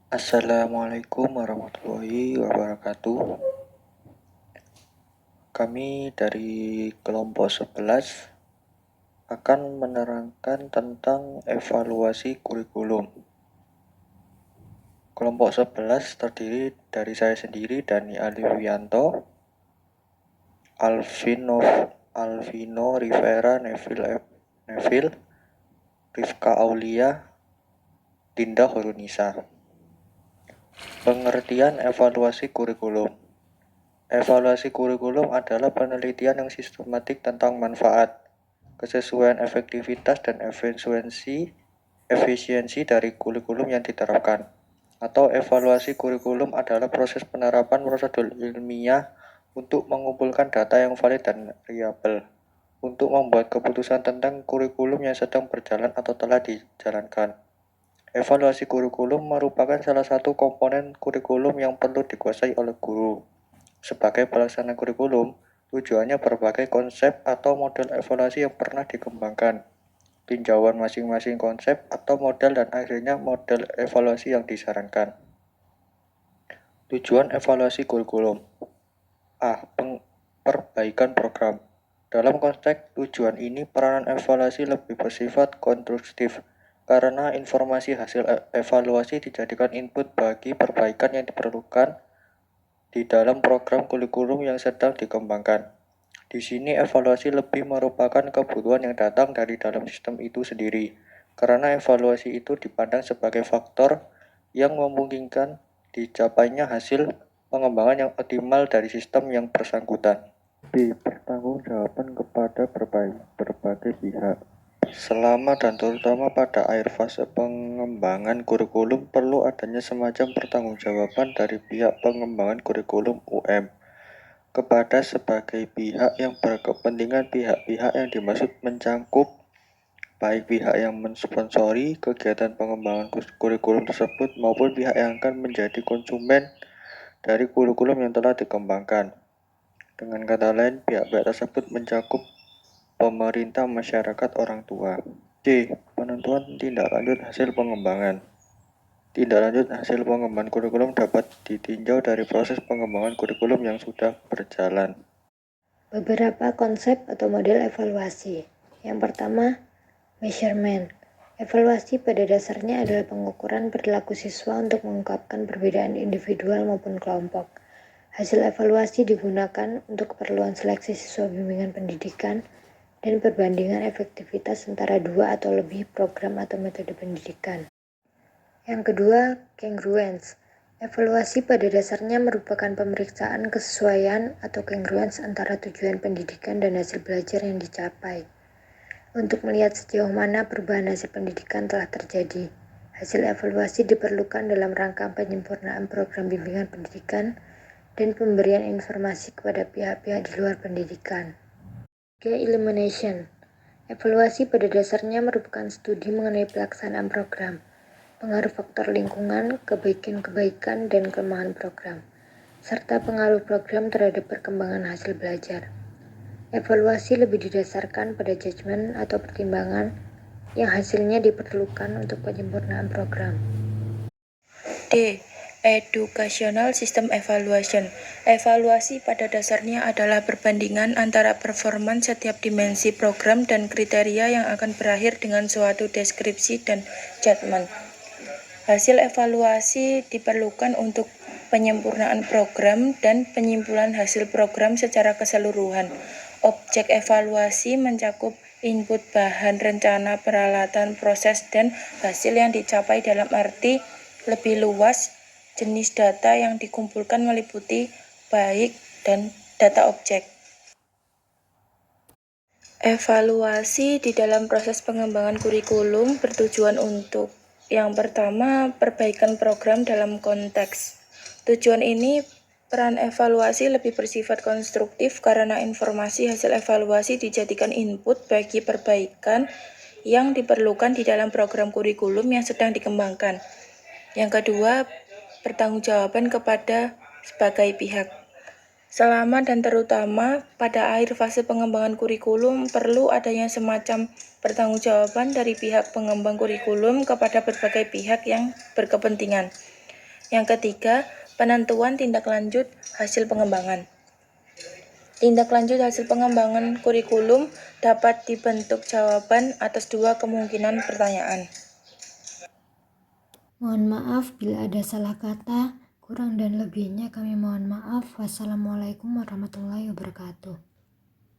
Assalamualaikum warahmatullahi wabarakatuh. Kami dari kelompok 11 akan menerangkan tentang evaluasi kurikulum. Kelompok 11 terdiri dari saya sendiri, Dani Aliwianto, Alvino Rivera Neville, Rifka Aulia, Dinda Horunisa. Pengertian evaluasi kurikulum. Evaluasi kurikulum adalah penelitian yang sistematik tentang manfaat, kesesuaian efektivitas dan efisiensi dari kurikulum yang diterapkan. Atau evaluasi kurikulum adalah proses penerapan prosedur ilmiah untuk mengumpulkan data yang valid dan reliable, untuk membuat keputusan tentang kurikulum yang sedang berjalan atau telah dijalankan. Evaluasi kurikulum merupakan salah satu komponen kurikulum yang perlu dikuasai oleh guru. Sebagai pelaksana kurikulum, tujuannya berbagai konsep atau model evaluasi yang pernah dikembangkan, tinjauan masing-masing konsep atau model, dan akhirnya model evaluasi yang disarankan. Tujuan evaluasi kurikulum. A. Perbaikan program. Dalam konteks tujuan ini, peranan evaluasi lebih bersifat konstruktif, karena informasi hasil evaluasi dijadikan input bagi perbaikan yang diperlukan di dalam program kurikulum yang sedang dikembangkan. Di sini evaluasi lebih merupakan kebutuhan yang datang dari dalam sistem itu sendiri, karena evaluasi itu dipandang sebagai faktor yang memungkinkan dicapainya hasil pengembangan yang optimal dari sistem yang bersangkutan. B. Pertanggungjawaban kepada berbagai pihak. Selama dan terutama pada akhir fase pengembangan kurikulum, perlu adanya semacam pertanggungjawaban dari pihak pengembangan kurikulum UM kepada sebagai pihak yang berkepentingan. Pihak-pihak yang dimaksud mencakup baik pihak yang mensponsori kegiatan pengembangan kurikulum tersebut maupun pihak yang akan menjadi konsumen dari kurikulum yang telah dikembangkan. Dengan kata lain, pihak-pihak tersebut mencakup pemerintah, masyarakat, orang tua. C. Penentuan tindak lanjut hasil pengembangan. Tindak lanjut hasil pengembangan kurikulum dapat ditinjau dari proses pengembangan kurikulum yang sudah berjalan. Beberapa konsep atau model evaluasi. Yang pertama, measurement. Evaluasi pada dasarnya adalah pengukuran perilaku siswa untuk mengungkapkan perbedaan individual maupun kelompok. Hasil evaluasi digunakan untuk keperluan seleksi siswa bimbingan pendidikan dan perbandingan efektivitas antara dua atau lebih program atau metode pendidikan. Yang kedua, congruence. Evaluasi pada dasarnya merupakan pemeriksaan kesesuaian atau congruence antara tujuan pendidikan dan hasil belajar yang dicapai. Untuk melihat sejauh mana perubahan hasil pendidikan telah terjadi, hasil evaluasi diperlukan dalam rangka penyempurnaan program bimbingan pendidikan dan pemberian informasi kepada pihak-pihak di luar pendidikan. Elimination. Evaluasi pada dasarnya merupakan studi mengenai pelaksanaan program, pengaruh faktor lingkungan, kebaikan-kebaikan, dan kelemahan program, serta pengaruh program terhadap perkembangan hasil belajar. Evaluasi lebih didasarkan pada judgement atau pertimbangan yang hasilnya diperlukan untuk penyempurnaan program. D. Educational System Evaluation. Evaluasi pada dasarnya adalah perbandingan antara performan setiap dimensi program dan kriteria yang akan berakhir dengan suatu deskripsi dan judgement. Hasil evaluasi diperlukan untuk penyempurnaan program dan penyimpulan hasil program secara keseluruhan. Objek evaluasi mencakup input bahan, rencana, peralatan, proses, dan hasil yang dicapai. Dalam arti lebih luas, jenis data yang dikumpulkan meliputi baik dan data objek. Evaluasi di dalam proses pengembangan kurikulum bertujuan untuk yang pertama, perbaikan program dalam konteks. Tujuan ini, peran evaluasi lebih bersifat konstruktif karena informasi hasil evaluasi dijadikan input bagi perbaikan yang diperlukan di dalam program kurikulum yang sedang dikembangkan. Yang kedua, pertanggungjawaban kepada sebagai pihak. Selama dan terutama pada akhir fase pengembangan kurikulum, perlu adanya semacam pertanggungjawaban dari pihak pengembang kurikulum kepada berbagai pihak yang berkepentingan. Yang ketiga, penentuan tindak lanjut hasil pengembangan. Tindak lanjut hasil pengembangan kurikulum dapat dibentuk jawaban atas dua kemungkinan pertanyaan. Mohon maaf bila ada salah kata, kurang dan lebihnya kami mohon maaf. Wassalamualaikum warahmatullahi wabarakatuh.